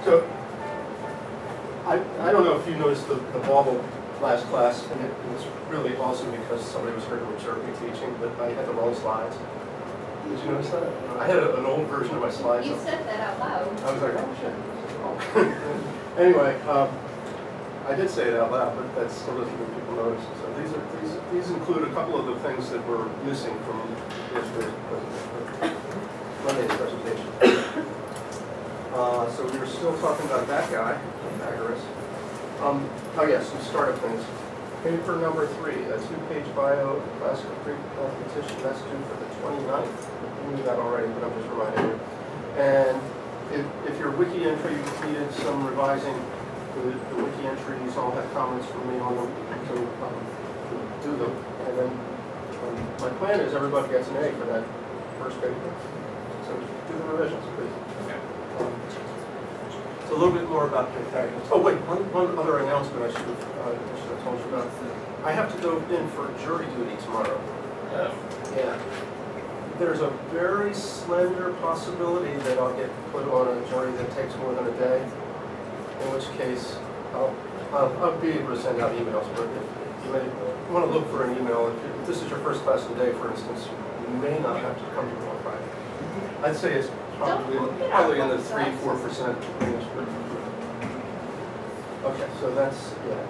So, I don't know if you noticed the bauble last class, and it was really awesome because somebody was here to observe me teaching, but I had the wrong slides. Did you notice that? I had an old version of my slides. You said that out loud. I was like, oh shit. Anyway, I did say it out loud, but that still doesn't make people notice. So these include a couple of the things that were missing from yesterday's presentation, Monday's presentation. So we were still talking about that guy, Pythagoras. Oh yes, some startup things. Paper number 3, a 2-page bio of classical Greek mathematician. That's due for the 29th. You knew that already, but I'm just reminding you. And if your wiki entry needed some revising, the wiki entries all have comments from me on them, so do them. And then my plan is everybody gets an A for that first paper. So do the revisions, please. A little bit more about Pythagoras. Oh wait, one other announcement I should have told you about. I have to go in for jury duty tomorrow. Oh. Yeah. There's a very slender possibility that I'll get put on a jury that takes more than a day, in which case I'll be able to send out emails. But if you may want to look for an email, if this is your first class of the day, for instance, you may not have to come to me on Friday. I'd say it's probably in the 3-4% range. Okay, so that's, yeah.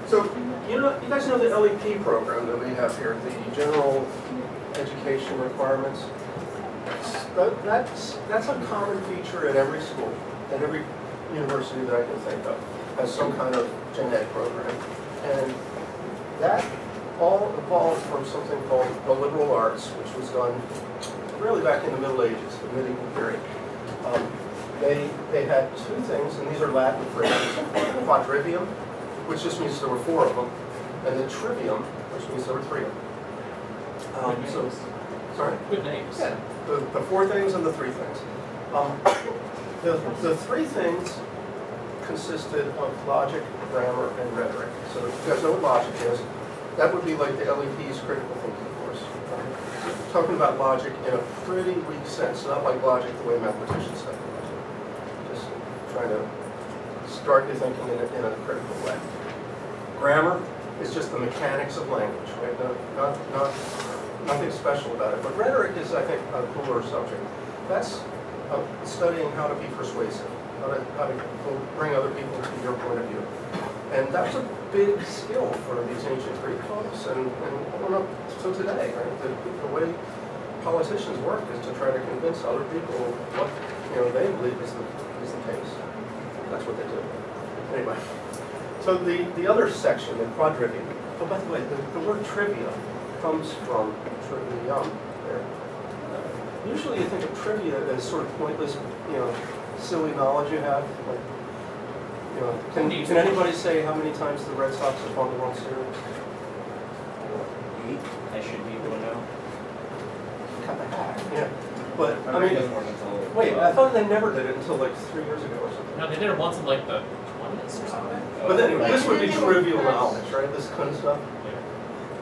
So, you guys know the LEP program that we have here, the General Education Requirements? That's a common feature at every school, at every university that I can think of, has some kind of gen ed program. And that all evolved from something called the liberal arts, which was done really back in the Middle Ages, the medieval period. They had 2 things, and these are Latin phrases: quadrivium, which just means there were 4 of them, and the trivium, which means there were 3 of them. Sorry? Good names. Yeah, the 4 things and the 3 things. The 3 things consisted of logic, grammar, and rhetoric. So if you guys know what logic is, that would be like the LEP's critical thinking course. Talking about logic in a pretty weak sense, not like logic the way mathematicians study logic. Just trying to start your thinking in a critical way. Grammar is just the mechanics of language, right? Nothing special about it. But rhetoric is, I think, a cooler subject. That's studying how to be persuasive, how to bring other people to your point of view. And that's a big skill for these ancient Greek folks, and well, up to today, right? The way politicians work is to try to convince other people what they believe is the case. That's what they do. Anyway, so the other section, the quadrivium. Oh, by the way, the word trivia comes from trivium. There. Usually, you think of trivia as sort of pointless, silly knowledge you have. Like, can anybody say how many times the Red Sox have won the World Series? 8. I should be able to know. Cut the hat. Yeah. But, I mean, wait, I thought they never did it until like 3 years ago or something. No, they did it once in like the 20s or something. But anyway, this would be trivial knowledge, right? This kind of stuff. Yeah.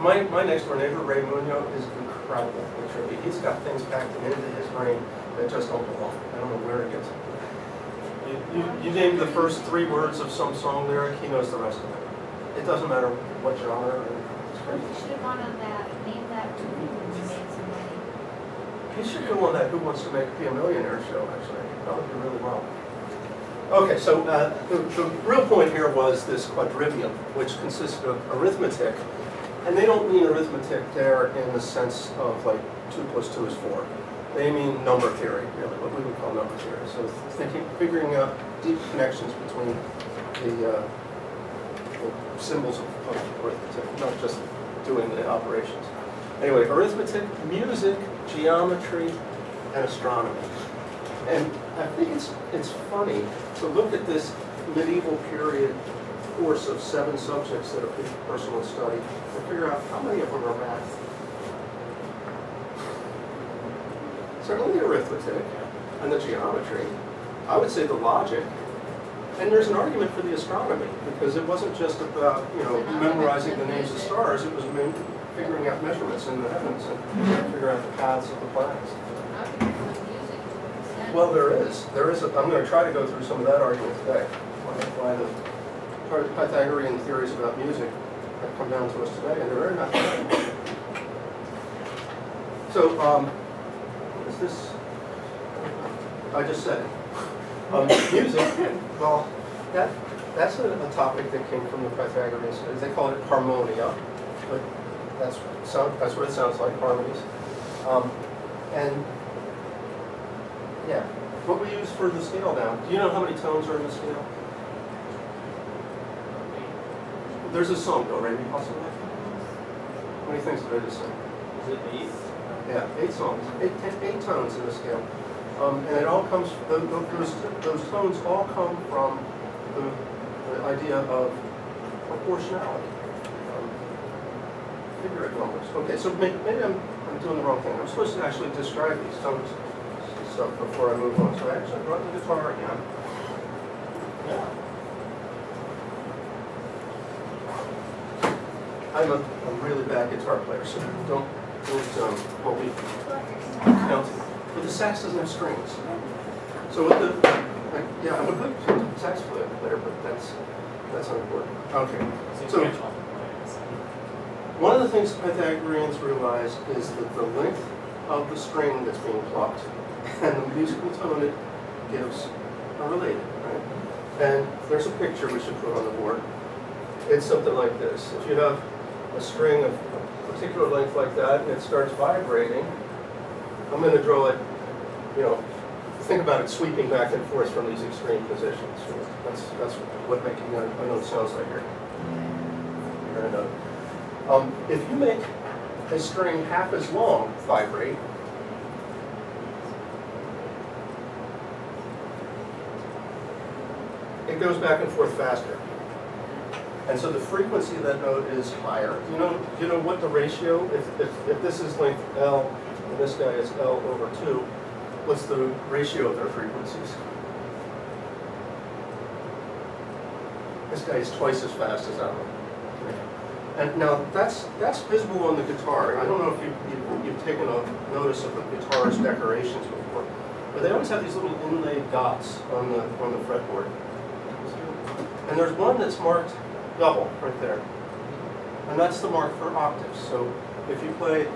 My next door neighbor, Ray Munoz, is incredible with trivia. He's got things packed into his brain that just don't belong. I don't know where it gets it. You name the first 3 words of some song lyric, he knows the rest of it. It doesn't matter what genre. It's crazy. You should have gone on that, name that tune when you made some money. He should go on that Who Wants to Be a Millionaire show, actually. That would be really well. Okay, so the real point here was this quadrivium, which consisted of arithmetic. And they don't mean arithmetic there in the sense of like 2 + 2 is 4. They mean number theory, really, what we would call number theory. So figuring out deep connections between the symbols of arithmetic, not just doing the operations. Anyway, arithmetic, music, geometry, and astronomy. And I think it's funny to look at this medieval period course of 7 subjects that a person would study and figure out how many of them are math. Certainly the arithmetic and the geometry. I would say the logic. And there's an argument for the astronomy, because it wasn't just about memorizing the names of stars, it was figuring out measurements in the heavens and figuring out the paths of the planets. Well, there is. I'm going to try to go through some of that argument today. Why the Pythagorean theories about music have come down to us today, and they're very mathematical. So, is this? I just said it. Music. Well, that's a topic that came from the Pythagorean studies. They call it harmonia, but that's what it sounds like, harmonies. And yeah, what we use for the scale now. Do you know how many tones are in the scale? There's a song, do re mi fa sol la. How many things did I just say? Is it 8? Yeah, 8 songs, 8 tones in the scale. And it all comes, those tones all come from the idea of proportionality. Figurative numbers. Okay, so maybe I'm doing the wrong thing. I'm supposed to actually describe these tones stuff before I move on. So I actually brought the guitar again. Yeah. I'm a really bad guitar player, so don't hold me counting. But the sax doesn't have strings. So with yeah, I'm a good sax player, but that's unimportant. Okay. So one of the things Pythagoreans realized is that the length of the string that's being plucked and the musical tone it gives are related, right? And there's a picture we should put on the board. It's something like this. If you have a string of a particular length like that and it starts vibrating, I'm going to draw it, think about it sweeping back and forth from these extreme positions. That's what making a note sounds like here. You're going to note. If you make a string half as long vibrate, it goes back and forth faster. And so the frequency of that note is higher. Do you know what the ratio, if this is length L and this guy is L over 2, what's the ratio of their frequencies? This guy is twice as fast as that one. And now that's visible on the guitar. I don't know if you've taken a notice of the guitar's decorations before, but they always have these little inlaid dots on the fretboard. And there's one that's marked double right there, and that's the mark for octaves. So if you play,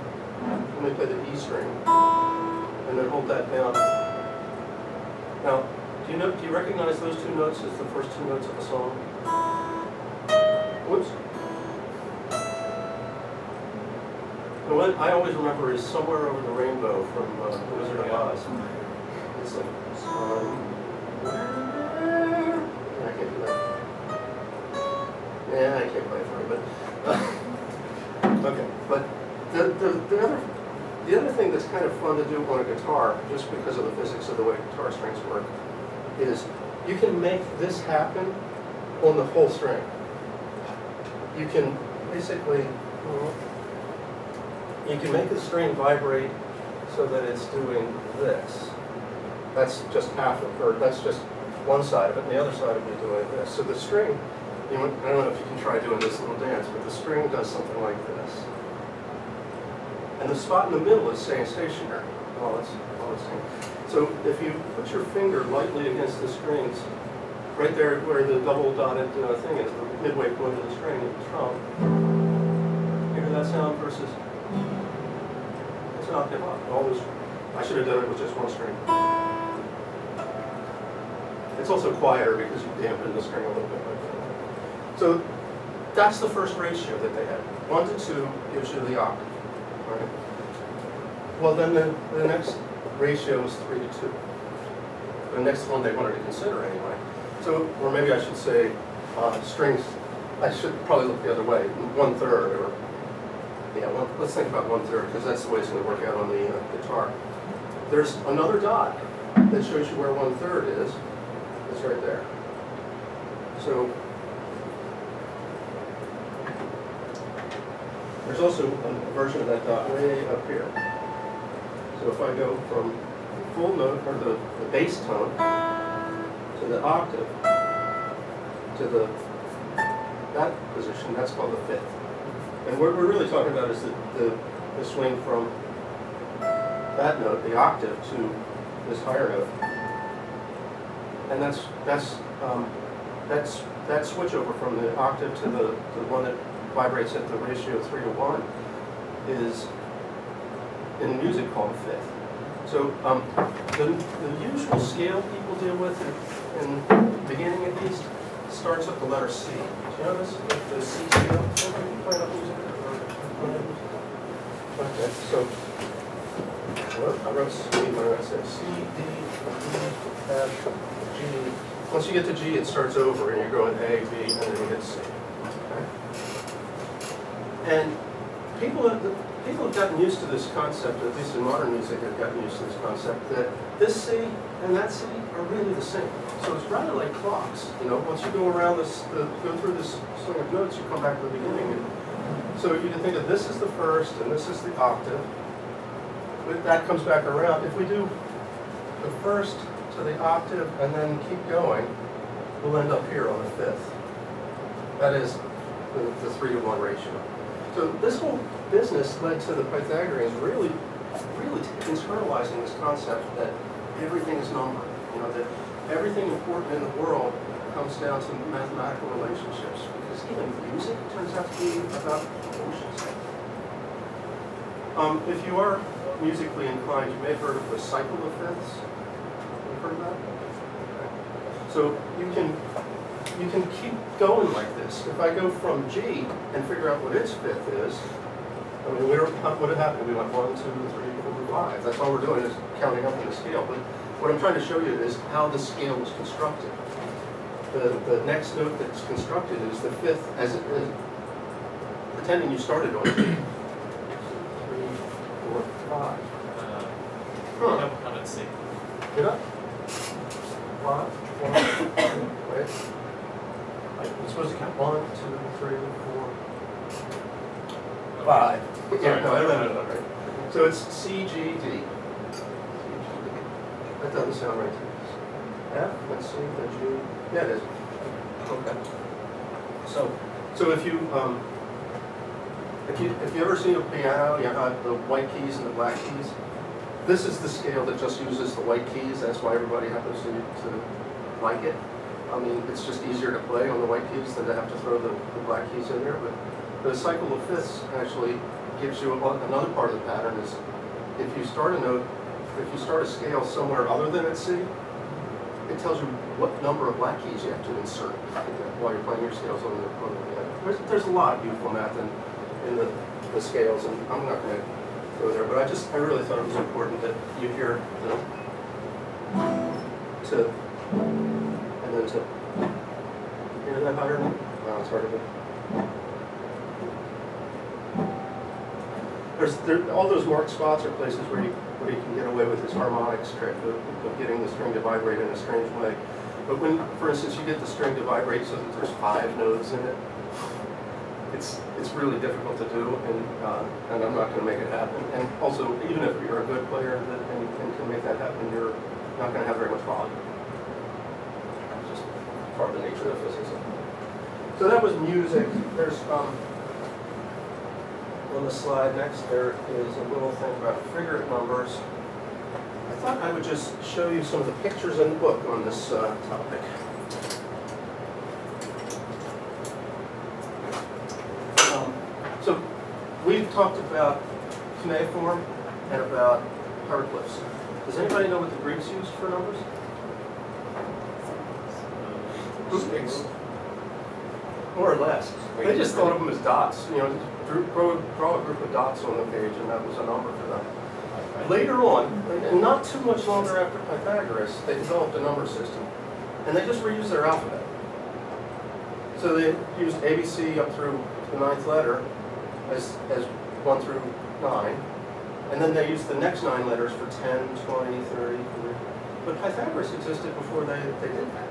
let me play the E string, and then hold that down. Now, do you recognize those 2 notes as the first 2 notes of the song? Whoops. The one I always remember is Somewhere Over the Rainbow from The Wizard of Oz. It's like, I can't do that. Yeah, I can't play it for you, but okay. But the other thing that's kind of fun to do on a guitar, just because of the physics of the way guitar strings work, is you can make this happen on the whole string. You can basically, you can make the string vibrate so that it's doing this. That's just half of, or that's just one side of it, and the other side will be doing this. So the string, I don't know if you can try doing this little dance, but the string does something like this. And the spot in the middle is staying stationary. So if you put your finger lightly against the strings, right there where the double dotted thing is, the midway point of the string of the strum, hear that sound versus it's an octave up. Always, I should have done it with just one string. It's also quieter because you dampen the string a little bit like that. So that's the first ratio that they had. 1 to 2 gives you the octave. Right? Well, then the next ratio is 3 to 2. The next one they wanted to consider anyway. So, or maybe I should say strings. I should probably look the other way. 1/3, or yeah. Let's think about 1/3 because that's the way it's going to work out on the guitar. There's another dot that shows you where 1/3 is. It's right there. So there's also a version of that dot way up here. So if I go from the full note, or the bass tone, to the octave, to that position, that's called the 5th. And what we're really talking about is the swing from that note, the octave, to this higher note. And that switch over from the octave to the one that vibrates at the ratio 3:1 is in music called a fifth. So the usual scale people deal with in the beginning at least starts with the letter C. Do you know this? The C scale? Somebody play enough music? Okay, so I wrote C, I said C, D, E, F, G. Once you get to G, it starts over, and you're going A, B, and then you hit C. Okay? And people have gotten used to this concept, at least in modern music, have gotten used to this concept that this C and that C are really the same. So it's rather like clocks. You know, once you go around go through this string of notes, you come back to the beginning. And so you can think of this as the first, and this is the octave. But that comes back around. If we do the first to the octave and then keep going, we'll end up here on the fifth. That is the 3:1 ratio. So this whole business led to the Pythagoreans really internalizing this concept that everything is numbered. You know, that everything important in the world comes down to mathematical relationships. Because even music turns out to be about emotions. If you are musically inclined, you may have heard of the cycle of fifths. You've heard of that? Okay. So you can keep going like this. If I go from G and figure out what its fifth is, I mean, what had happened? We went 1, 2, 3, 4, 5. That's all we're doing is counting up in the scale. But what I'm trying to show you is how the scale was constructed. The next note that's constructed is the fifth, as it is, pretending you started on G. 3, 4, 5. How about C? Did I? 5, 1, wait. You're supposed to count 1, 2, 3, 4, 5. Yeah, no, right. So it's C, G, D. That doesn't sound right to me. F, let's see, the G. Yeah, it is. Okay. So if you ever seen a piano, you have the white keys and the black keys. This is the scale that just uses the white keys. That's why everybody happens to like it. I mean, it's just easier to play on the white keys than to have to throw the black keys in there. But the cycle of fifths actually gives you another part of the pattern is if you start a note, if you start a scale somewhere other than at C, it tells you what number of black keys you have to insert while you're playing your scales on the piano. There's a lot of beautiful math in the scales, and I'm not going to go there, but I really thought it was important that you hear the to and then to. You hear that higher? Wow, it's hard to do. All those marked spots are places where you can get away with this harmonics trick of getting the string to vibrate in a strange way. But when, for instance, you get the string to vibrate so that there's 5 notes in it, it's really difficult to do, and I'm not going to make it happen. And also, even if you're a good player and can make that happen, you're not going to have very much volume. It's just part of the nature of physics. So that was music. There's on the slide next, there is a little thing about figure numbers. I thought I would just show you some of the pictures in the book on this topic. So we've talked about cuneiform and about hieroglyphs. Does anybody know what the Greeks used for numbers? More or less. They just thought of them as dots. You know, draw a group of dots on the page, and that was a number for them. Later on, and not too much longer after Pythagoras, they developed a number system, and they just reused their alphabet. So they used ABC up through the 9th letter as 1 through 9, and then they used the next 9 letters for 10, 20, 30, 40. But Pythagoras existed before they did that.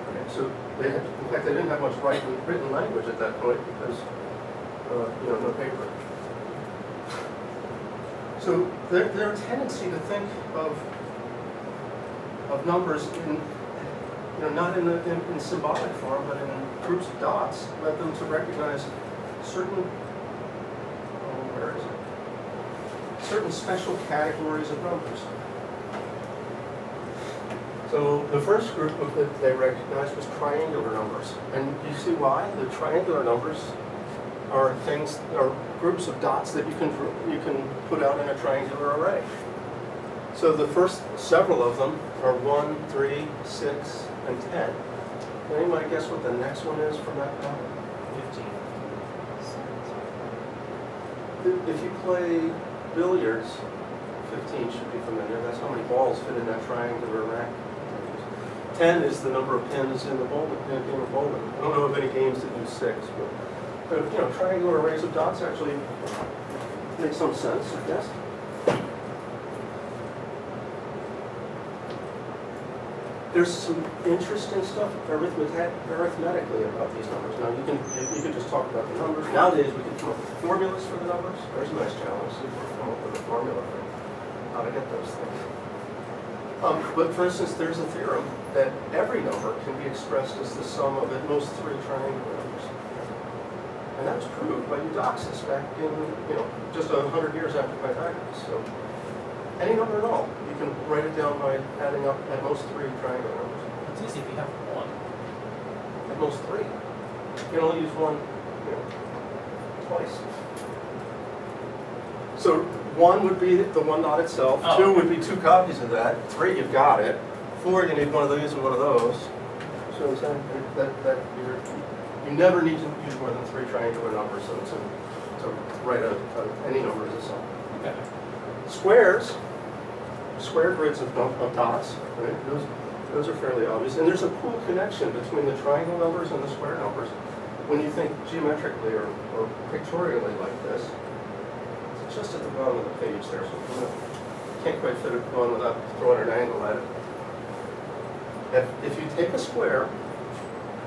Okay, so in fact, they didn't have much written language at that point because no paper. So their tendency to think of numbers in not in symbolic form, but in groups of dots, led them to recognize certain certain special categories of numbers. So the first group that they recognized was triangular numbers. And you see why? The triangular numbers are things, are groups of dots that you can put out in a triangular array. So the first several of them are 1, 3, 6, and 10. Can anybody guess what the next one is from that pattern? 15. If you play billiards, 15 should be familiar. That's how many balls fit in that triangular array. 10 is the number of pins in the bowling, game of bowling. I don't know of any games that use 6, but you know, triangular arrays of dots actually make some sense, I guess. There's some interesting stuff arithmetically about these numbers. Now you can just talk about the numbers. Nowadays we can come up with formulas for the numbers. There's a nice challenge. See if we can come up with a formula for how to get those things. But for instance, there's a theorem that every number can be expressed as the sum of at most 3 triangular numbers. And that was proved by Eudoxus back in, just 100 years after Pythagoras. So any number at all, you can write it down by adding up at most 3 triangular numbers. It's easy if you have 1. At most 3. You can only use 1, twice. So 1 would be the one dot itself. Oh. 2 would be 2 copies of that. 3, you've got it. 4, you need one of these and one of those. So I'm saying that you never need to use more than 3 triangular numbers to write any number as a sum. Okay. Squares, square grids of dots, right? Those are fairly obvious. And there's a cool connection between the triangle numbers and the square numbers when you think geometrically or pictorially like this. It's just at the bottom of the page there, so you can't quite fit it on without throwing an angle at it. If you take a square,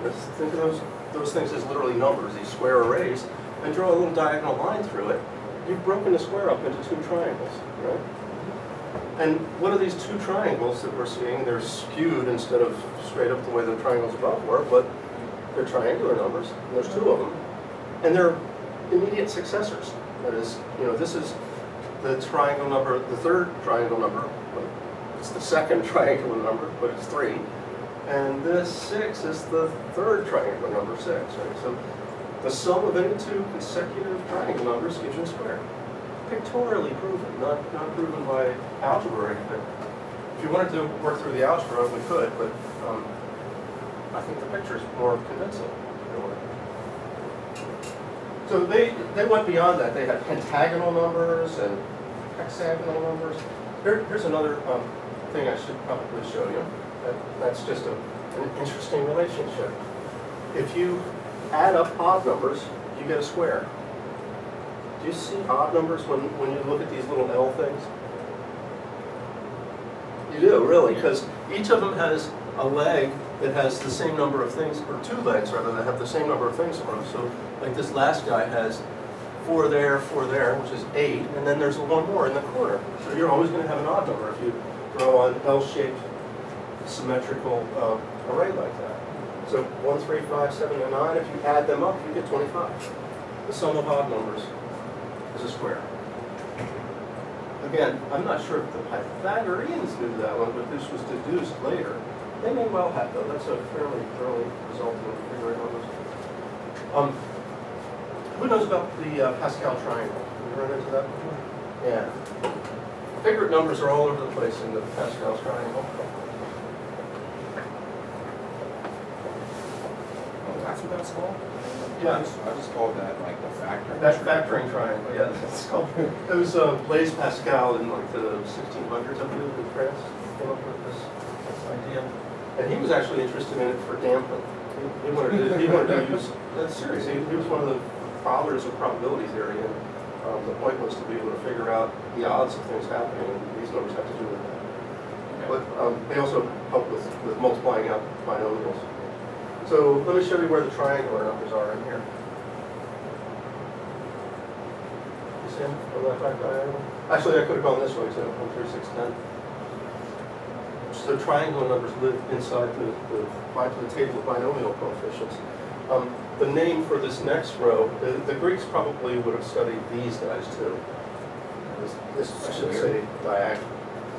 let's think of those things as literally numbers, these square arrays, and draw a little diagonal line through it, you've broken the square up into 2 triangles, right? And what are these 2 triangles that we're seeing? They're skewed instead of straight up the way the triangles above were, but they're triangular numbers, and there's 2 of them. And they're immediate successors. That is, this is the triangle number, the 3rd triangle number. It's the 2nd triangular number, but it's 3. And this 6 is the 3rd triangular number, 6, right? So the sum of any 2 consecutive triangle numbers gives you a square. Pictorially proven, not proven by algebra or anything. If you wanted to work through the algebra, we could, but I think the picture is more convincing. So they went beyond that. They had pentagonal numbers and hexagonal numbers. Here's another thing I should probably show you. That's just an interesting relationship. If you add up odd numbers, you get a square. Do you see odd numbers when you look at these little L things? You do, really, because each of them has a leg that has the same number of things, or 2 legs rather, that have the same number of things on them. So, like this last guy has 4 there, which is 8, and then there's 1 more in the corner. So you're always going to have an odd number if you draw an L-shaped symmetrical array like that. So 1, 3, 5, 7, and 9, if you add them up, you get 25. The sum of odd numbers is a square. Again, I'm not sure if the Pythagoreans knew that one, but this was deduced later. They may well have, though. That's a fairly early result of figuring numbers. Who knows about the Pascal triangle? Have you run into that before? Yeah. Figure numbers are all over the place in the Pascal triangle. That's what that's called? Yeah. I just called that like the factoring. That factoring triangle, yeah. It's called, it was Blaise Pascal in like the 1600s, I believe, in France. Came up with this idea. And he was actually interested in it for damping. He wanted to use, that's serious, he was one of the fathers of probability theory, and the point was to be able to figure out the odds of things happening, and these numbers have to do with that. But they also help with multiplying out binomials. So let me show you where the triangular numbers are in here. You see them? On that back diagonal? Actually, I could have gone this way too, 1, 3, 6, 10. So triangular numbers live inside the table of binomial coefficients. The name for this next row, the Greeks probably would have studied these guys too. This I should say diagonal.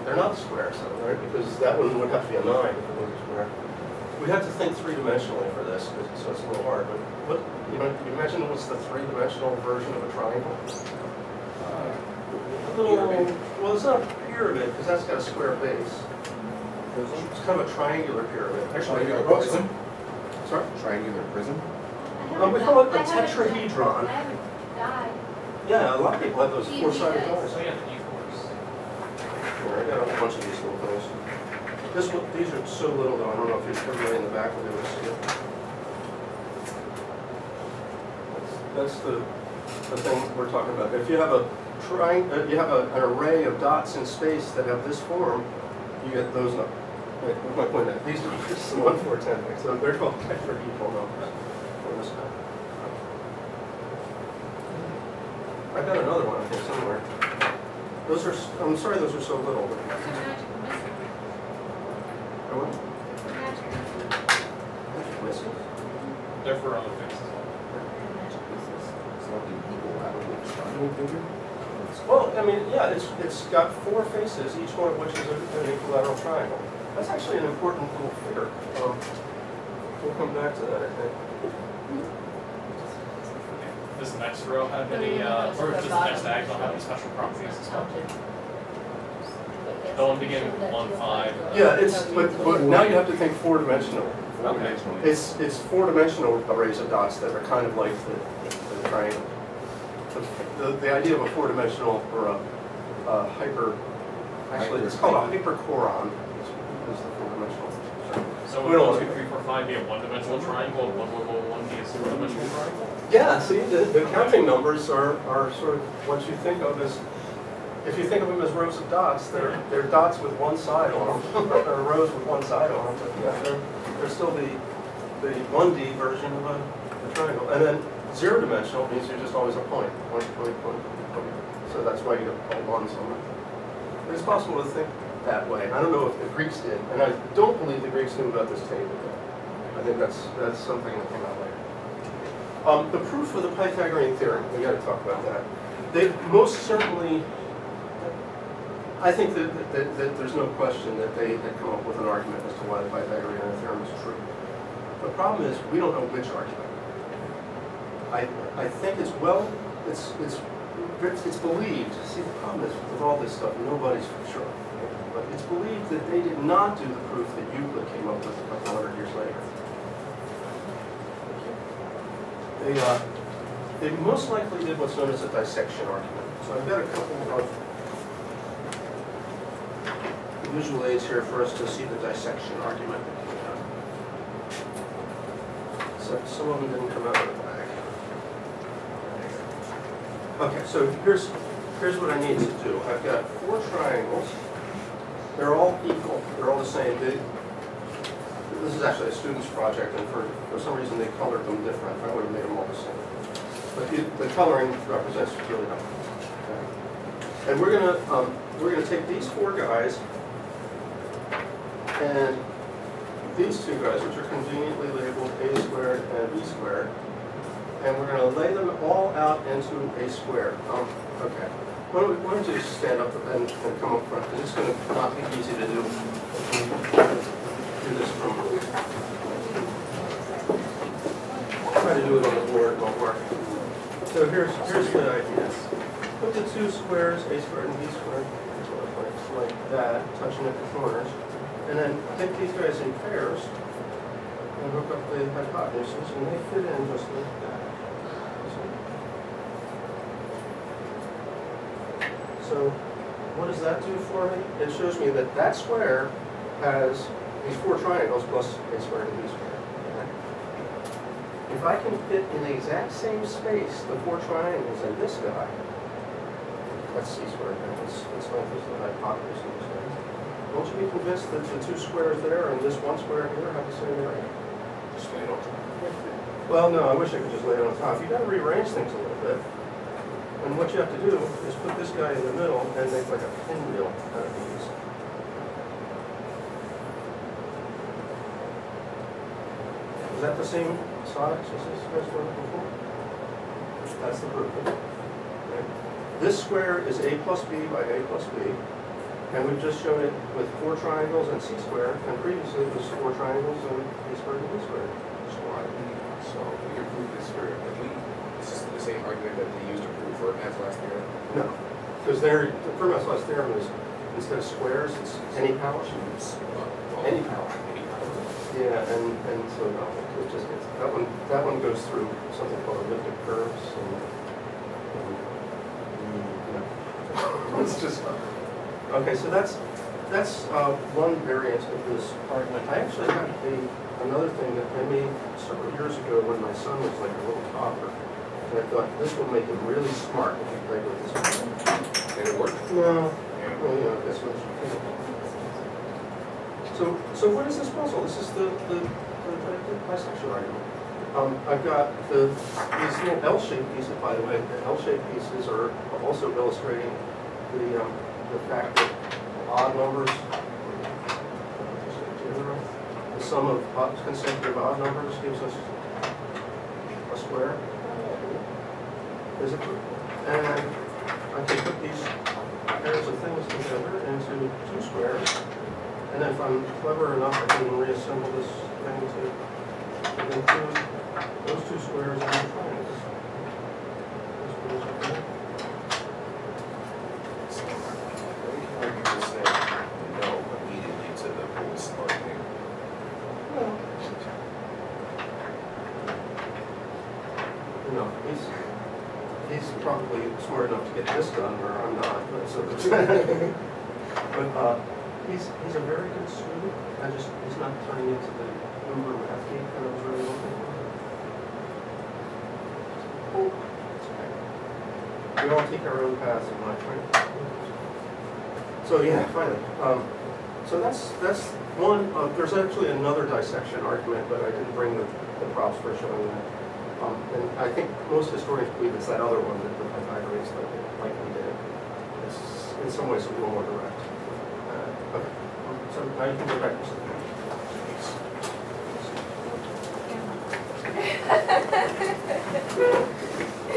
they're not squares though, right? Because that one would have to be a 9 if it was a square. We have to think three-dimensionally for this, so it's a little hard, but what, you imagine what's the three-dimensional version of a triangle? A little, well, it's not a pyramid, because that's got a square base. It's kind of a triangular pyramid. Actually, Triangular oh, prism? Sorry? Triangular prism? We call it a tetrahedron. I haven't died. Yeah, a lot of people have those four-sided dies. So yeah, the D4s. Here, I got a bunch of these little things. These are so little though, I don't know if everybody in the back will be able to see it. That's the thing we're talking about. If you have an array of dots in space that have this form, you get those numbers. Wait, what's my point at? These are just 1, 4, 10 things. So they're called tetrahedral numbers for this guy. I've got another one, I think, somewhere. Those are, I'm sorry those are so little. But What's the magic missile? I will. The magic missile. Missiles. They're for other things as well. The magic missiles. It's not the equilateral triangle figure? Well, I mean, yeah, it's got 4 faces, each one of which is an equilateral triangle. That's actually an important little figure. We'll come back to that, I think. Does the next row have any, or does the next diagonal have any special properties as well? The one beginning with 1, 5. Yeah, but now you have to think four-dimensional. Four-dimensional. It's four-dimensional arrays of dots that are kind of like the triangle. The idea of a four-dimensional or a hyper, actually it's called a hyperchoron, is the four-dimensional. So We would don't 1, 2, want- 3, 4, 5 be a one-dimensional triangle, and 1, 1, 1 be a two-dimensional triangle? Yeah, see, the counting numbers are sort of what you think of as, if you think of them as rows of dots, they're dots with one side on them, or rows with one side on them, but yeah, they're still the 1D version of a triangle. And then zero-dimensional means you're just always a point, point, point, point, point. So that's why you have all ones on it. But it's possible to think that way. I don't know if the Greeks did, and I don't believe the Greeks knew about this table. I think that's something that came out later. The proof of the Pythagorean theorem, we got to talk about that. They most certainly, I think that there's no question that they had come up with an argument as to why the Pythagorean theorem is true. The problem is we don't know which argument. I think it's believed. See, the problem is with all this stuff, nobody's for sure. But it's believed that they did not do the proof that Euclid came up with a couple hundred years later. They most likely did what's known as a dissection argument. So I've got a couple of visual aids here for us to see the dissection argument. So some of them didn't come out of the bag. Okay, so here's what I need to do. I've got 4 triangles. They're all equal. They're all the same. This is actually a student's project, and for some reason they colored them different. I would have made them all the same. But the coloring represents really nothing. Okay. And we're gonna take these 4 guys and these 2 guys, which are conveniently labeled a squared and b squared, and we're going to lay them all out into a square. Okay. Why don't you just stand up and come up front? Because it's going to not be easy to do. Do this from. Try to do it on the board, it won't work. So here's the idea. Put the 2 squares, a squared and b squared, like that, touching at the corners, and then take these guys in pairs and hook up the hypotheses, and they fit in just like that. So what does that do for me? It shows me that that square has these 4 triangles plus a squared and b squared. Okay? If I can fit in the exact same space the 4 triangles in this guy, that's c squared, let's make this the hypotenuse of this guy. Won't you be convinced that the 2 squares there and this 1 square here have the same area? Just lay it on top. Well, no, I wish I could just lay it on top. You've got to rearrange things a little bit. And what you have to do is put this guy in the middle and make like a pinwheel out of these. Is that the same size as this guys were looking for? That's the proof. Okay. This square is a plus b by a plus b. And we've just shown it with 4 triangles and C squared, and previously it was 4 triangles and A squared and B squared. So why did we, so we approved this for, this is the same argument that they used to prove for math last year? No, because the Fermat's last theorem is, instead of squares, it's any power. Any power. Any power. Yeah, and so no, it just gets, that one goes through something called elliptic curves, and you know, it's just, okay, so that's one variant of this argument. I actually have another thing that I made several years ago when my son was like a little toddler. And I thought, this will make him really smart if he played with this. Did it work? No. Yeah. Well, you know, that's what so what is this puzzle? This is the bisection argument. I've got these little L-shaped pieces, by the way. The L-shaped pieces are also illustrating the fact that odd numbers, the sum of consecutive odd numbers gives us a square. Is it? And I can put these pairs of things together into 2 squares. And if I'm clever enough, I can reassemble this thing to include those 2 squares and the triangles. So, we can argue to say no immediately to the whole smart thing. Well, you know, he's probably smart enough to get this done, or I'm not. But so but he's a very good student. He's not turning into the uber math geek that I was really looking for. Oh, it's okay. We all take our own paths in life, right? So yeah, finally. So that's one. There's actually another dissection argument, but I didn't bring the props for showing that. And I think most historians believe it's that other one that the Pythagoreans likely did. It's in some ways a little more direct. Okay. So now you can go back to something.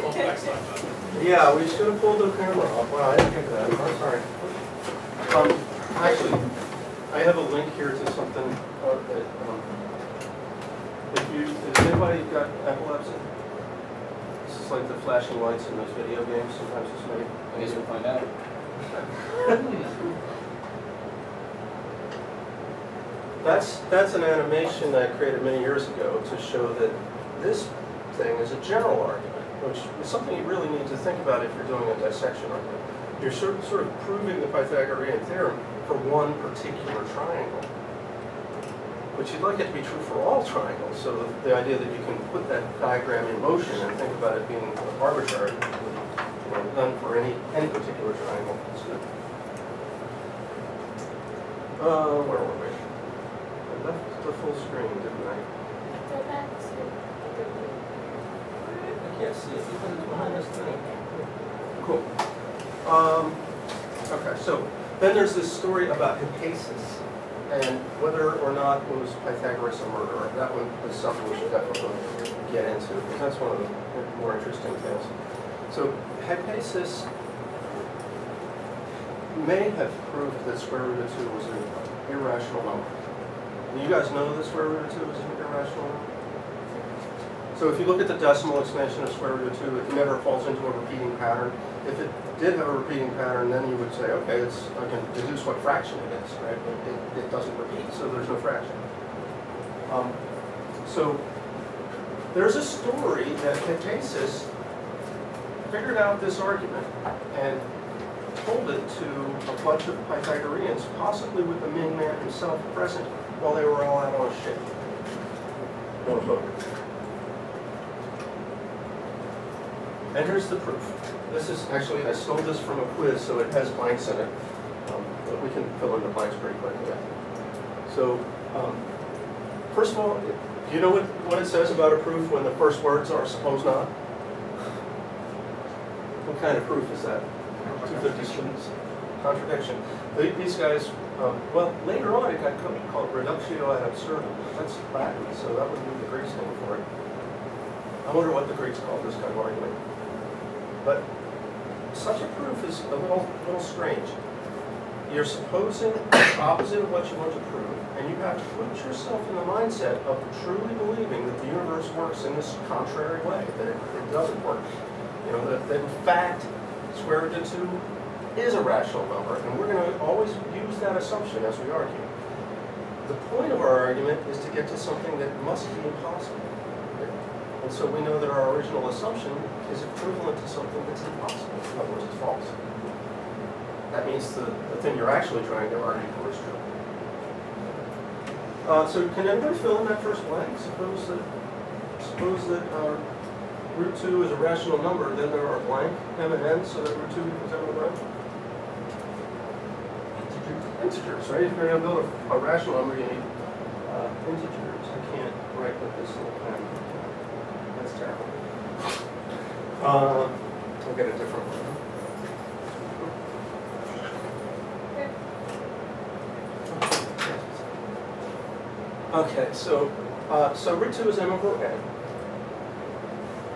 Well, next time, then. Yeah, we should have pulled the camera off. Wow, I didn't think of that. I'm sorry. Actually, I have a link here to something that, if anybody got epilepsy, this is like the flashing lights in those video games. Sometimes it's made. I guess we'll find out. That's an animation that I created many years ago to show that this thing is a general argument, which is something you really need to think about if you're doing a dissection argument. You're sort of proving the Pythagorean theorem for one particular triangle, but you'd like it to be true for all triangles. So the idea that you can put that diagram in motion and think about it being arbitrary, done for any particular triangle is good. Where were we? I left the full screen, didn't I? Go back to I can't see it because it's behind this thing. Cool. Okay, so then there's this story about Hippasus and whether or not was Pythagoras a murderer. That one is something we should definitely get into because that's one of the more interesting tales. So Hippasus may have proved that square root of 2 was an irrational number. You guys know that square root of 2 is an irrational number? So if you look at the decimal expansion of square root of 2, it never falls into a repeating pattern. If it did have a repeating pattern, then you would say, okay, I can deduce what fraction it is, right? But it doesn't repeat, so there's no fraction. So there's a story that Hippasus figured out this argument and told it to a bunch of Pythagoreans, possibly with the Min Man himself present, while they were all out on a ship. On a boat. And here's the proof. This is actually, I stole this from a quiz, so it has blanks in it. But we can fill in the blanks pretty quickly. So, first of all, do you know what it says about a proof when the first words are suppose not? What kind of proof is that? 250 students. Contradiction. These guys, well, later on it got called reductio ad absurdum. That's Latin, so that would be the Greeks name for it. I wonder what the Greeks called this kind of argument. But such a proof is a little strange. you're supposing the opposite of what you want to prove, and you have to put yourself in the mindset of truly believing that the universe works in this contrary way, that it doesn't work. You know, that in fact, square root of 2 is a rational number, and we're going to always use that assumption as we argue. The point of our argument is to get to something that must be impossible. And so we know that our original assumption is equivalent to something that's impossible. In other words, it's false. That means the thing you're actually trying to argue for is true. So can anybody fill in that first blank? Suppose that root 2 is a rational number, then there are blank m and n, so that root 2 equals m over n. Integers, right? If you're going to build a rational number, you need integers. I can't write with this little pen. That's terrible. I'll get a different one. Okay, so root 2 is m over n.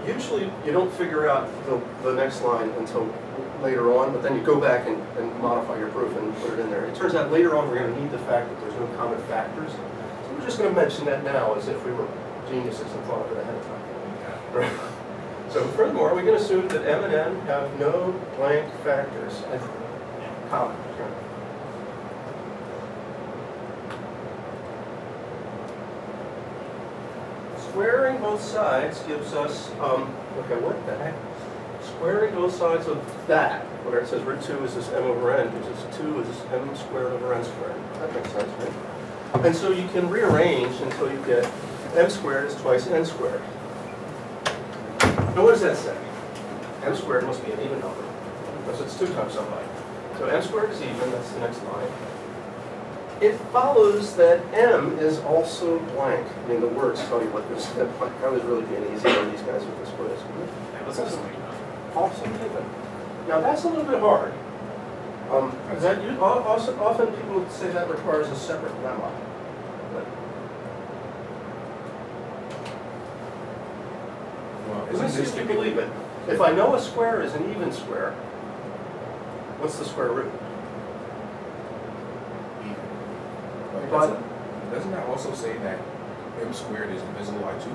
Usually you don't figure out the next line until later on, but then you go back and modify your proof and put it in there. It turns out later on we're going to need the fact that there's no common factors. So we're just going to mention that now as if we were geniuses and thought of it ahead of time. Right? So furthermore, we're going to assume that m and n have no blank factors as common. Squaring both sides gives us, okay, what the heck? Squaring both sides of that, where it says root 2 is this m over n, gives us 2 is m squared over n squared. That makes sense, right? And so you can rearrange until you get m squared is twice n squared. Now what does that say? M squared must be an even number, because it's 2 times somebody. So m squared is even, that's the next line. It follows that m is also blank. I mean, the words tell you what this is. I was really being easy on these guys with this quiz. Also given. Now that's a little bit hard. Often people say that requires a separate lemma. Let me see if you believe it. If I know a square is an even square, what's the square root? Doesn't that also say that m squared is divisible by 2?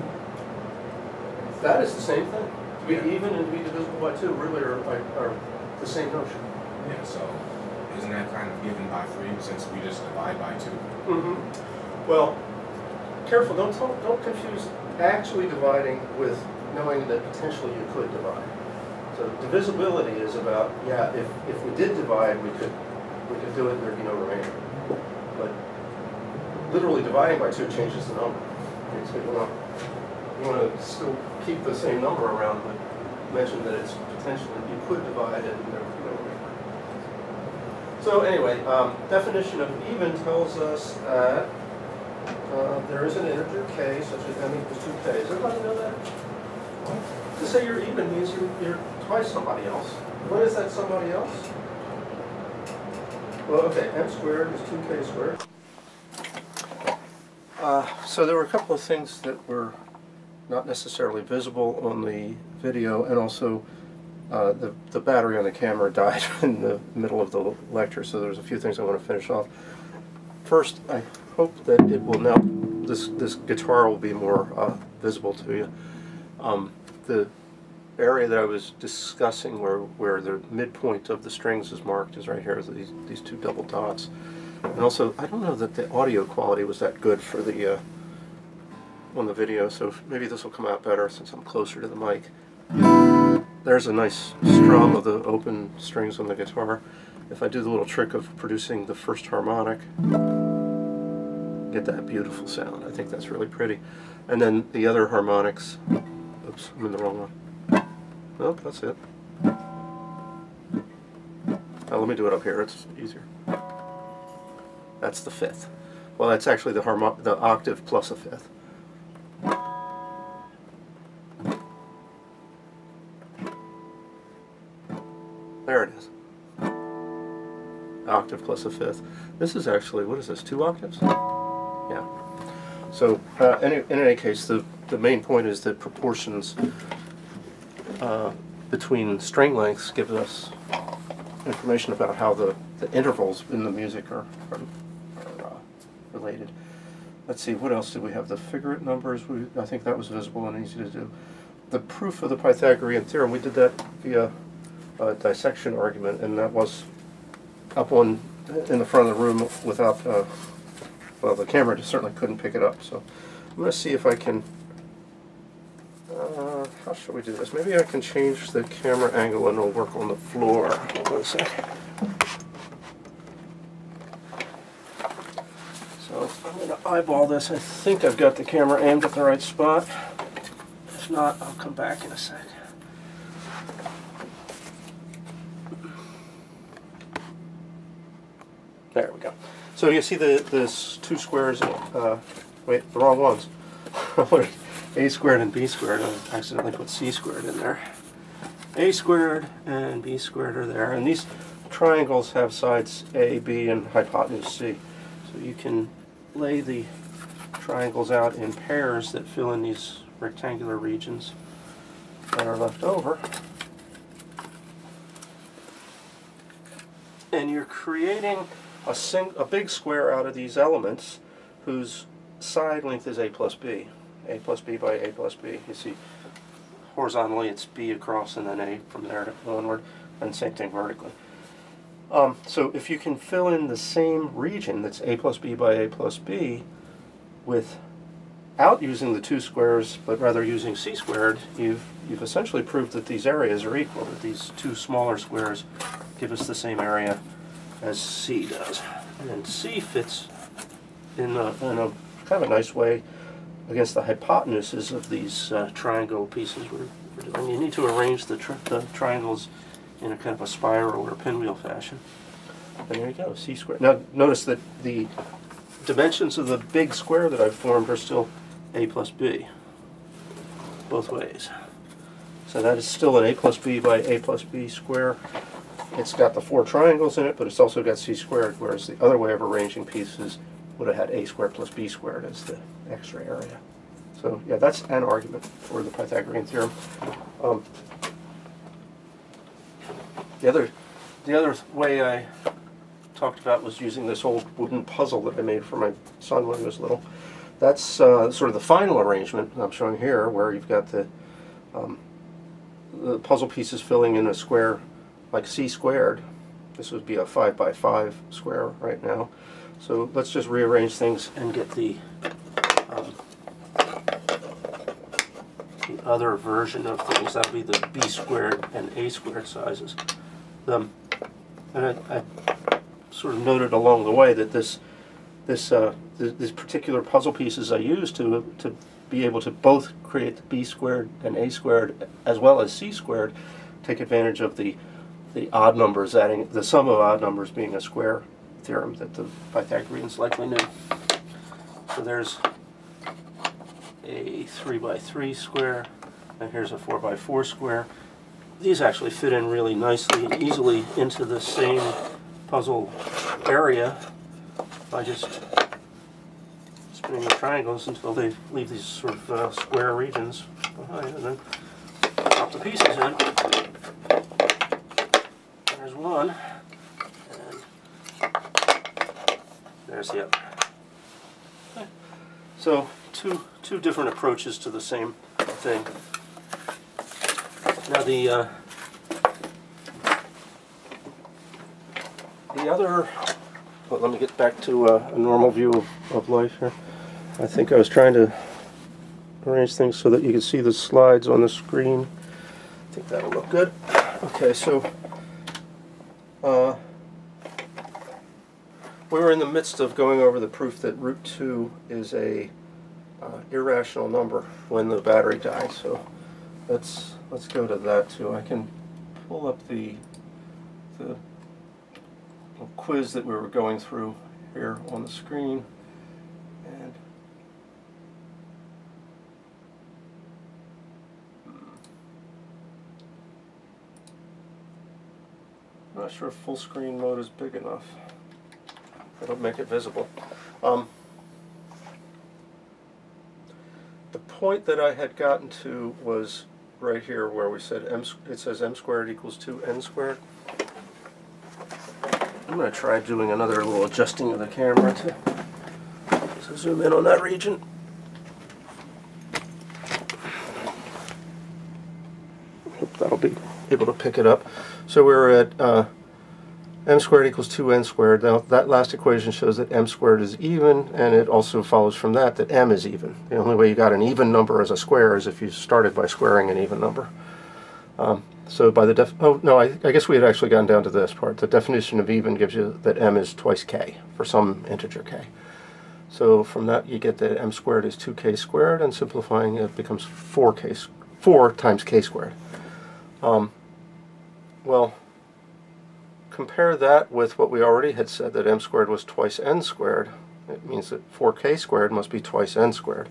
That is the same thing. To be even and to be divisible by 2 really are the same notion. Yeah, so isn't that kind of given by 3 since we just divide by 2? Mm-hmm. Well, careful, don't confuse actually dividing with knowing that potentially you could divide. So divisibility is about, yeah, if we did divide, we could do it and there'd be no remainder. But literally dividing by 2 changes the number. So you want to still keep the same number around, but mention that it's potentially, you could divide and there would be no remainder. So anyway, definition of even tells us that there is an integer k such as m equals 2k. Does everybody know that? To say you're even means you're twice somebody else. What is that somebody else? Well, okay, m squared is 2k squared. So there were a couple of things that were not necessarily visible on the video, and also the battery on the camera died in the middle of the lecture, so there's a few things I want to finish off. First, I hope that it will now, this guitar will be more visible to you. The area that I was discussing where the midpoint of the strings is marked is right here, these 2 double dots. And also, I don't know that the audio quality was that good for the on the video, so maybe this will come out better since I'm closer to the mic. There's a nice strum of the open strings on the guitar. If I do the little trick of producing the first harmonic, get that beautiful sound. I think that's really pretty. And then the other harmonics, oops, I'm in the wrong one. Nope, that's it. Let me do it up here, it's easier. That's the 5th. Well, that's actually the octave plus a 5th. There it is. Octave plus a 5th. This is actually, what is this, 2 octaves? Yeah. So, in any case, the main point is that proportions between string lengths give us information about how the intervals in the music are related. Let's see, what else did we have? The figurate numbers, I think that was visible and easy to do. The proof of the Pythagorean theorem, we did that via a dissection argument, and that was up in the front of the room without, well, the camera just certainly couldn't pick it up. So I'm going to see if I can, how should we do this? Maybe I can change the camera angle and it'll work on the floor. Hold on a sec. So I'm going to eyeball this. I think I've got the camera aimed at the right spot. If not, I'll come back in a sec. There we go. So you see this two squares, wait, the wrong ones. A squared and B squared. I accidentally put C squared in there. A squared and B squared are there. And these triangles have sides A, B, and hypotenuse C. So you can lay the triangles out in pairs that fill in these rectangular regions that are left over. And you're creating a big square out of these elements whose side length is A plus B. A plus B by A plus B. You see, horizontally it's B across and then A from there onward, and same thing vertically. So if you can fill in the same region that's A plus B by A plus B without using the two squares, but rather using C squared, you've essentially proved that these areas are equal, that these two smaller squares give us the same area as C does. And C fits in a kind of a nice way against the hypotenuses of these triangle pieces we're doing. You need to arrange the triangles in a kind of a spiral or pinwheel fashion. And there you go, C squared. Now notice that the dimensions of the big square that I've formed are still A plus B, both ways. So that is still an A plus B by A plus B square. It's got the four triangles in it, but it's also got C squared, whereas the other way of arranging pieces would have had A squared plus B squared as the extra area. So yeah, that's an argument for the Pythagorean theorem. The other way I talked about was using this old wooden puzzle that I made for my son when he was little. That's sort of the final arrangement I'm showing here, where you've got the puzzle pieces filling in a square like C squared. This would be a 5 by 5 square right now. So let's just rearrange things and get the other version of things. That would be the B squared and A squared sizes. And I sort of noted along the way that these particular puzzle pieces I used to be able to both create the B squared and A squared as well as C squared take advantage of the odd numbers, adding the sum of odd numbers being a square theorem that the Pythagoreans likely knew. So there's a 3 by 3 square, and here's a 4 by 4 square. These actually fit in really nicely and easily into the same puzzle area by just spinning the triangles until they leave these sort of square regions behind, and then pop the pieces in. There's one, and there's the other. Okay. So two different approaches to the same thing. Now the other, well, let me get back to a normal view of life here. I think I was trying to arrange things so that you can see the slides on the screen. I think that'll look good. Okay, so we were in the midst of going over the proof that root 2 is a irrational number when the battery dies. So let's go to that too. I can pull up the quiz that we were going through here on the screen, and I'm not sure if full screen mode is big enough. It'll make it visible. The point that I had gotten to was right here where we said it says m squared equals 2n squared. I'm going to try doing another little adjusting of the camera to zoom in on that region. Hope that'll be able to pick it up. So we're at m squared equals 2n squared. Now that last equation shows that m squared is even, and it also follows from that that m is even. The only way you got an even number as a square is if you started by squaring an even number. So by the oh no, I guess we had actually gotten down to this part. The definition of even gives you that m is twice k for some integer k. So from that you get that m squared is 2k squared, and simplifying it becomes 4 times k squared. Well, compare that with what we already had said, that m squared was twice n squared. It means that 4k squared must be twice n squared.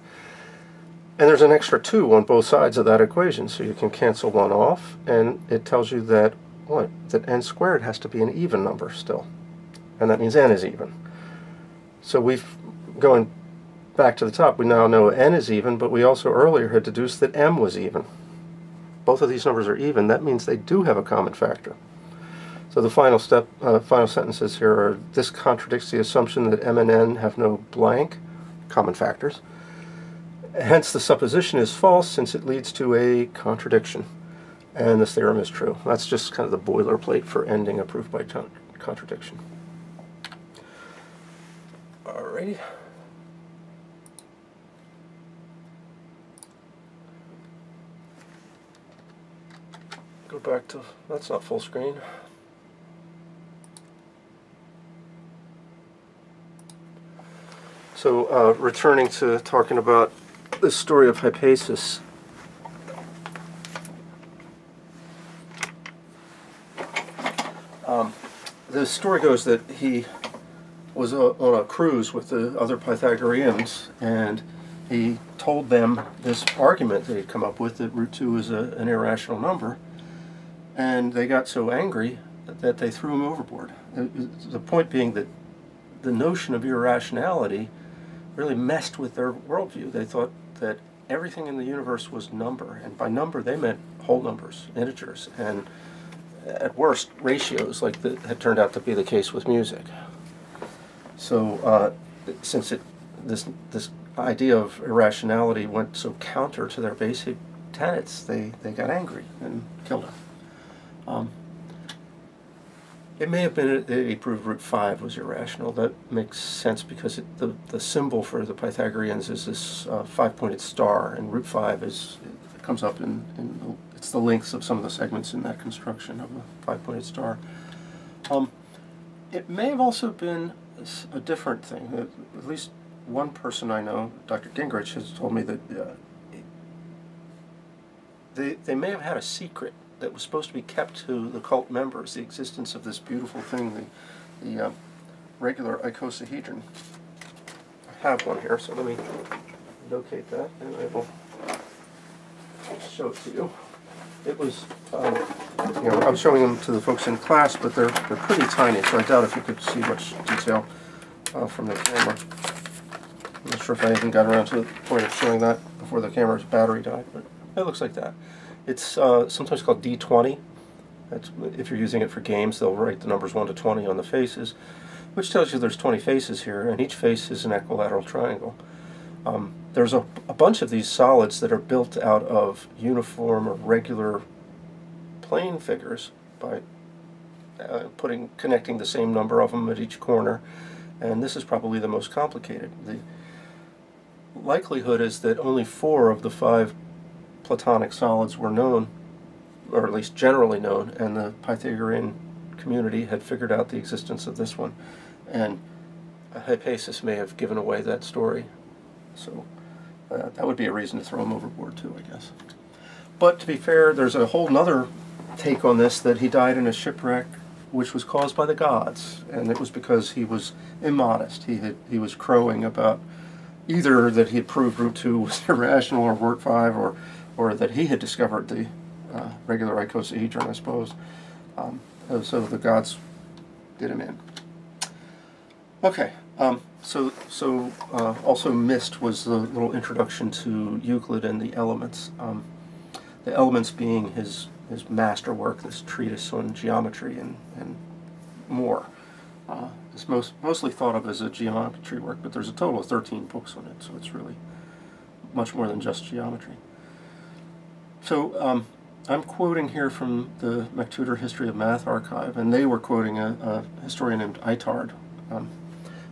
And there's an extra 2 on both sides of that equation, so you can cancel one off, and it tells you that what? That n squared has to be an even number still. And that means n is even. So going back to the top, we now know n is even, but we also earlier had deduced that m was even. Both of these numbers are even. That means they do have a common factor. So the final step, final sentences here are, this contradicts the assumption that m and n have no blank common factors. Hence the supposition is false, since it leads to a contradiction. And this theorem is true. That's just kind of the boilerplate for ending a proof by contradiction. Alrighty. Go back to, that's not full screen. So returning to talking about the story of Hypasus. The story goes that he was on a cruise with the other Pythagoreans, and he told them this argument that he'd come up with, that root 2 is an irrational number, and they got so angry that they threw him overboard. The point being that the notion of irrationality really messed with their worldview. They thought that everything in the universe was number, and by number they meant whole numbers, integers, and at worst ratios, like that had turned out to be the case with music. So since this idea of irrationality went so counter to their basic tenets, they got angry and killed him. It may have been that he proved root 5 was irrational. That makes sense because the symbol for the Pythagoreans is this 5-pointed star, and root 5 it comes up it's the lengths of some of the segments in that construction of a 5-pointed star. It may have also been a different thing. At least one person I know, Dr. Gingrich, has told me that they may have had a secret that was supposed to be kept to the cult members, the existence of this beautiful thing, the regular icosahedron. I have one here, so let me locate that, and I will show it to you. It was, I was showing them to the folks in class, but they're pretty tiny, so I doubt if you could see much detail from the camera. I'm not sure if I even got around to the point of showing that before the camera's battery died, but it looks like that. It's sometimes called D20. If you're using it for games, they'll write the numbers 1 to 20 on the faces, which tells you there's 20 faces here, and each face is an equilateral triangle. There's a bunch of these solids that are built out of uniform or regular plane figures by connecting the same number of them at each corner, and this is probably the most complicated. The likelihood is that only 4 of the 5 Platonic solids were known, or at least generally known, and the Pythagorean community had figured out the existence of this one, and Hypasus may have given away that story. So that would be a reason to throw him overboard too, I guess. But to be fair, there's a whole nother take on this, that he died in a shipwreck which was caused by the gods, and it was because he was immodest. He was crowing about either that he had proved root 2 was irrational, or root 5, or that he had discovered the regular icosahedron, I suppose. So the gods did him in. Okay, also missed was the little introduction to Euclid and the elements. The elements being his masterwork, this treatise on geometry and more. It's mostly thought of as a geometry work, but there's a total of 13 books on it, so it's really much more than just geometry. So I'm quoting here from the MacTutor History of Math archive, and they were quoting a historian named Itard.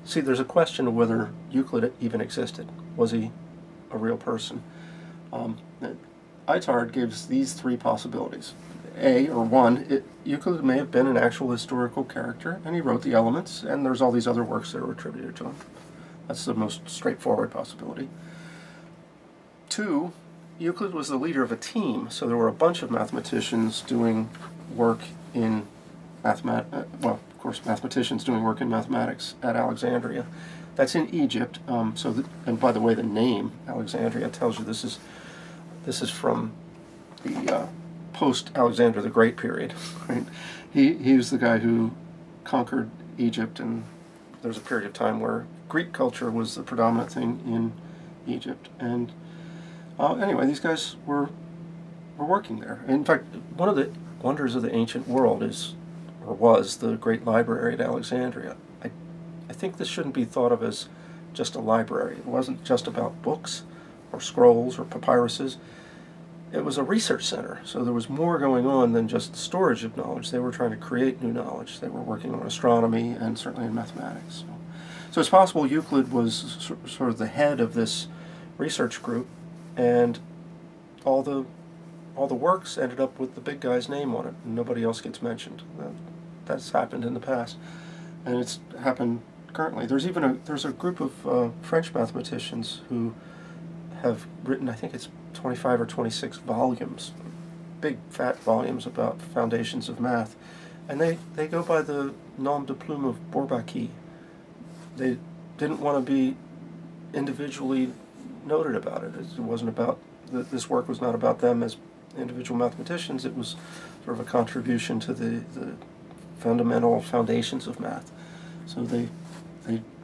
See, there's a question of whether Euclid even existed. Was he a real person? Itard gives these three possibilities. Euclid may have been an actual historical character, and he wrote the Elements, and there's all these other works that are attributed to him. That's the most straightforward possibility. 2, Euclid was the leader of a team, so there were a bunch of mathematicians doing work in mathematicians doing work in mathematics at Alexandria. That's in Egypt. And by the way, the name Alexandria tells you this is from the post-Alexander the Great period. Right? He was the guy who conquered Egypt, and there was a period of time where Greek culture was the predominant thing in Egypt. And anyway, these guys were working there. In fact, one of the wonders of the ancient world was the great library at Alexandria. I think this shouldn't be thought of as just a library. It wasn't just about books or scrolls or papyruses. It was a research center, so there was more going on than just storage of knowledge. They were trying to create new knowledge. They were working on astronomy and certainly in mathematics. So it's possible Euclid was sort of the head of this research group, and all the works ended up with the big guy's name on it, and nobody else gets mentioned. That's happened in the past, and it's happened currently. There's a group of French mathematicians who have written, I think it's 25 or 26 volumes, big fat volumes about foundations of math, and they go by the nom de plume of Bourbaki. They didn't want to be individually noted about it. It wasn't about, this work was not about them as individual mathematicians. It was sort of a contribution to the fundamental foundations of math. So they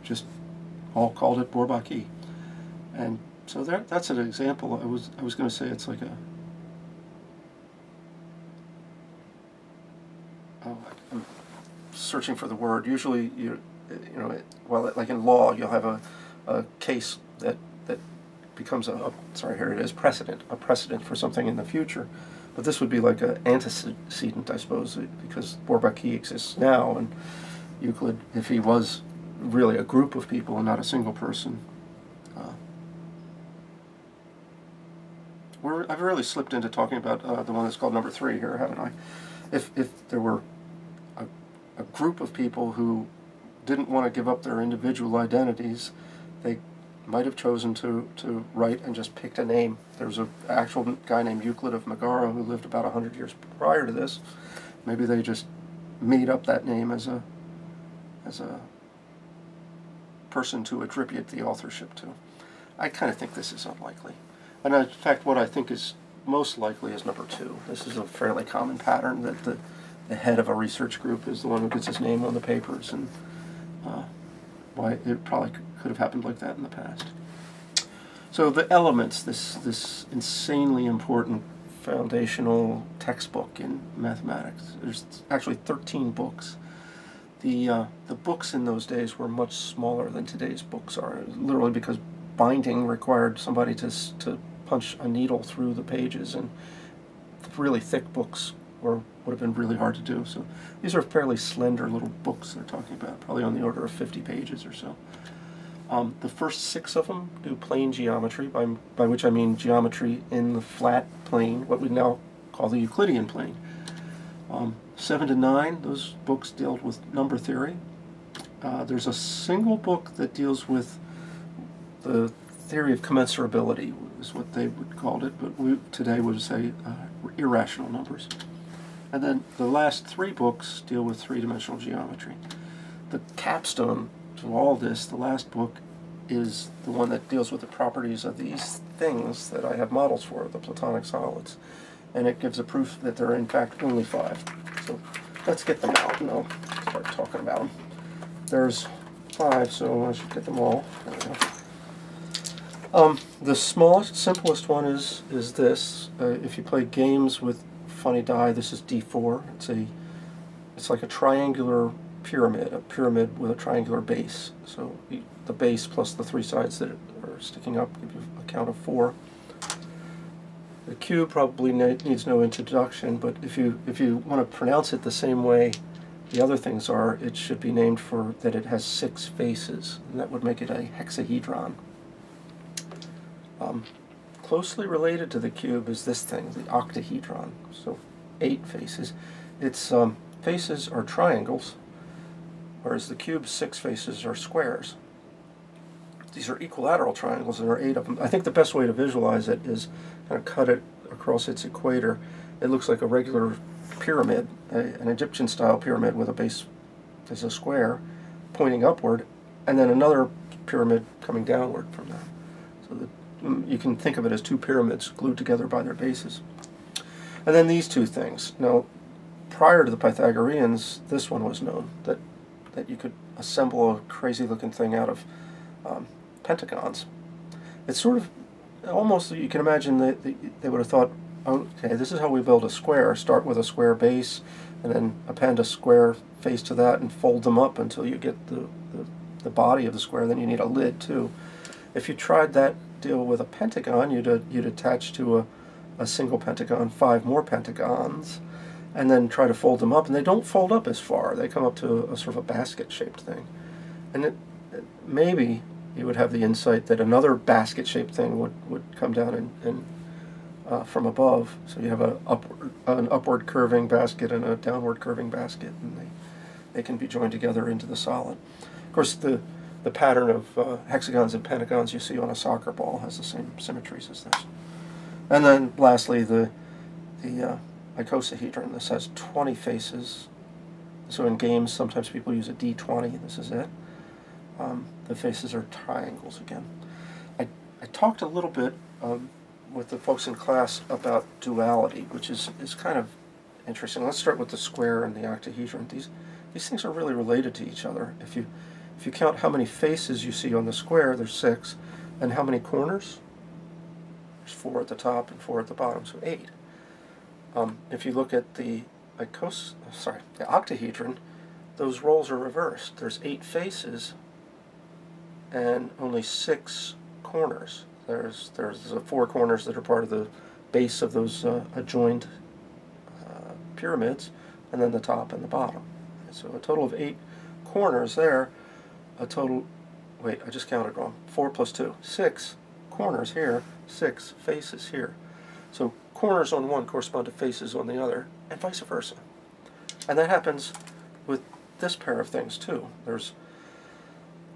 just all called it Bourbaki. And so that's an example. I was going to say it's like I'm searching for the word. Usually like in law, you'll have a case that becomes a precedent for something in the future. But this would be like an antecedent, I suppose, because Bourbaki exists now, and Euclid, if he was really a group of people and not a single person. I've really slipped into talking about the one that's called number 3 here, haven't I? If there were a group of people who didn't want to give up their individual identities, they might have chosen to write and just picked a name. There was an actual guy named Euclid of Megara who lived about 100 years prior to this. Maybe they just made up that name as a person to attribute the authorship to. I kind of think this is unlikely. And in fact, what I think is most likely is number 2. This is a fairly common pattern, that the head of a research group is the one who gets his name on the papers, and why it probably could have happened like that in the past. So the Elements, this insanely important foundational textbook in mathematics. There's actually 13 books. The books in those days were much smaller than today's books are, literally because binding required somebody to punch a needle through the pages, and really thick books would have been really hard to do. So these are fairly slender little books they're talking about, probably on the order of 50 pages or so. The first 6 of them do plane geometry, by which I mean geometry in the flat plane, what we now call the Euclidean plane. 7 to 9, those books dealt with number theory. There's a single book that deals with the theory of commensurability, is what they would call it, but we today would say irrational numbers. And then the last 3 books deal with 3-dimensional geometry. The capstone to all this, the last book, is the one that deals with the properties of these things that I have models for, the Platonic solids. And it gives a proof that there are in fact only 5. So let's get them out and I'll start talking about them. There's 5, so I should get them all. There we go. The smallest, simplest one is this. If you play games with funny die, this is D4. It's like a triangular pyramid, a pyramid with a triangular base. So the base plus the three sides that are sticking up give you a count of 4. The cube probably needs no introduction, but if you want to pronounce it the same way the other things are, it should be named for that it has 6 faces, and that would make it a hexahedron. Closely related to the cube is this thing, the octahedron. So 8 faces. Its faces are triangles, whereas the cube's 6 faces are squares. These are equilateral triangles, and there are 8 of them. I think the best way to visualize it is kind of cut it across its equator. It looks like a regular pyramid, an Egyptian-style pyramid with a base as a square pointing upward, and then another pyramid coming downward from that. So you can think of it as 2 pyramids glued together by their bases. And then these 2 things. Now, prior to the Pythagoreans, this one was known, that you could assemble a crazy-looking thing out of pentagons. It's sort of, almost, you can imagine that they would have thought, okay, this is how we build a square. Start with a square base, and then append a square face to that, and fold them up until you get the body of the square. Then you need a lid, too. If you tried that deal with a pentagon, you'd attach to a single pentagon 5 more pentagons, and then try to fold them up, and they don't fold up as far. They come up to a sort of a basket-shaped thing. And maybe you would have the insight that another basket-shaped thing would come down and from above. So you have an upward curving basket and a downward curving basket, and they can be joined together into the solid. Of course, the pattern of hexagons and pentagons you see on a soccer ball has the same symmetries as this. And then lastly, the icosahedron. This has 20 faces. So in games, sometimes people use a D20. This is it. The faces are triangles again. I talked a little bit with the folks in class about duality, which is kind of interesting. Let's start with the square and the octahedron. These things are really related to each other. If you count how many faces you see on the square, there's 6, and how many corners? There's 4 at the top and 4 at the bottom, so 8. If you look at the octahedron, those roles are reversed. There's 8 faces and only 6 corners. There's 4 corners that are part of the base of those adjoined pyramids, and then the top and the bottom. So a total of 8 corners there. A total, wait, I just counted wrong. 4 plus 2, 6 corners here, 6 faces here. So corners on one correspond to faces on the other, and vice versa. And that happens with this pair of things too. There's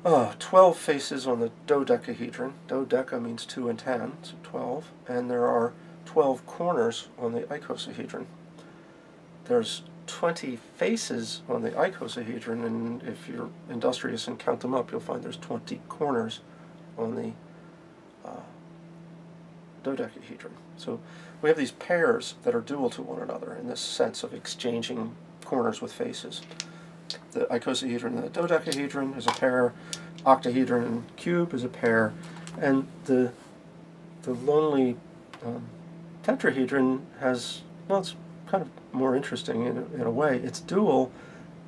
12 faces on the dodecahedron. Dodeca means 2 and 10, so 12. And there are 12 corners on the icosahedron. There's 20 faces on the icosahedron, and if you're industrious and count them up, you'll find there's 20 corners on the dodecahedron. So we have these pairs that are dual to one another in this sense of exchanging corners with faces. The icosahedron and the dodecahedron is a pair, octahedron and cube is a pair, and the lonely tetrahedron has, well, it's kind of more interesting in a way. It's dual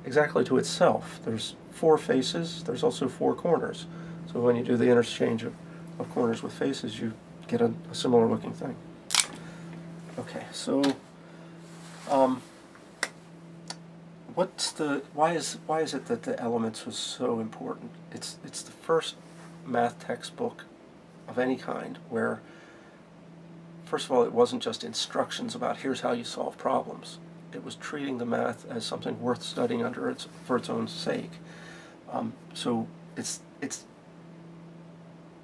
exactly to itself. There's 4 faces, there's also 4 corners. So when you do the interchange of corners with faces, you get a similar looking thing. Okay, so why is it that the elements was so important? It's the first math textbook of any kind where, first of all, it wasn't just instructions about here's how you solve problems. It was treating the math as something worth studying for its own sake. So it's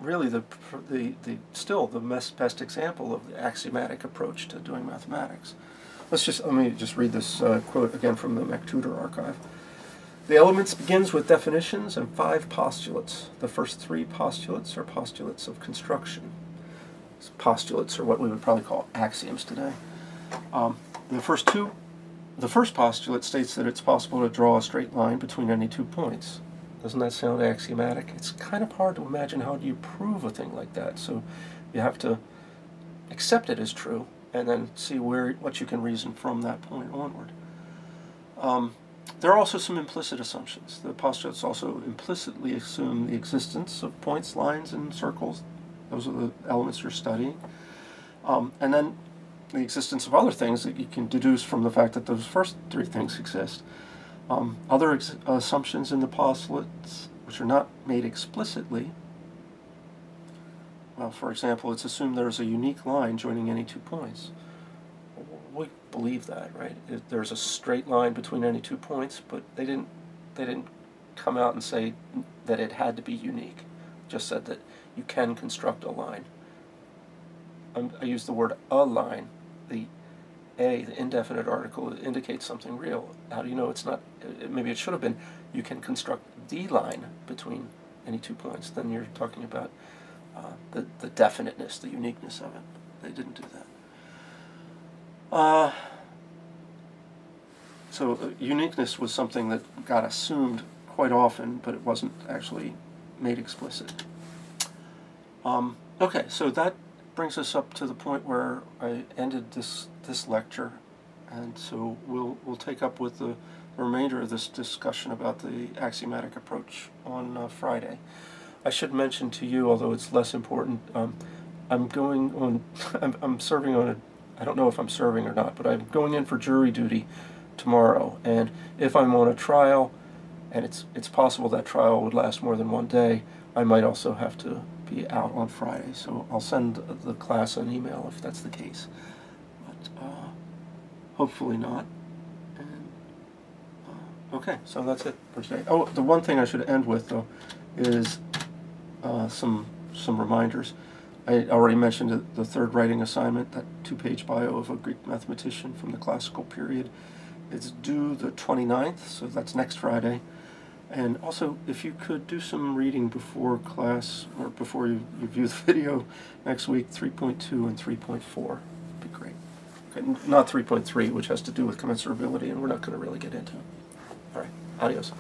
really still the best example of the axiomatic approach to doing mathematics. Let me just read this quote again from the MacTutor archive. The Elements begins with definitions and 5 postulates. The first 3 postulates are postulates of construction. Postulates are what we would probably call axioms today. The first postulate states that it's possible to draw a straight line between any 2 points. Doesn't that sound axiomatic? It's kind of hard to imagine how do you prove a thing like that. So you have to accept it as true and then see what you can reason from that point onward. There are also some implicit assumptions. The postulates also implicitly assume the existence of points, lines, and circles. Those are the elements you're studying. And then the existence of other things that you can deduce from the fact that those first three things exist. Other assumptions in the postulates, which are not made explicitly, well, for example, it's assumed there's a unique line joining any 2 points. We believe that, right? There's a straight line between any 2 points, but they didn't come out and say that it had to be unique. Just said that you can construct a line. I use the word "a line." The indefinite article, indicates something real. How do you know it's not? Maybe it should have been, you can construct the line between any 2 points. Then you're talking about the definiteness, the uniqueness of it. They didn't do that. So uniqueness was something that got assumed quite often, but it wasn't actually made explicit. Okay, so that brings us up to the point where I ended this lecture, and so we'll take up with the remainder of this discussion about the axiomatic approach on Friday. I should mention to you, although it's less important, I'm going on. I'm serving on a. I don't know if I'm serving or not, but I'm going in for jury duty tomorrow, and if I'm on a trial, and it's possible that trial would last more than one day, I might also have to be out on Friday. So I'll send the class an email if that's the case, but hopefully not. And okay, so that's it for today. Oh, the one thing I should end with though is some reminders. I already mentioned the third writing assignment, that 2-page bio of a Greek mathematician from the classical period. It's due the 29th, so that's next Friday. And also, if you could do some reading before class, or before you view the video next week, 3.2 and 3.4 would be great. Okay, not 3.3, which has to do with commensurability, and we're not going to really get into it. All right, adios.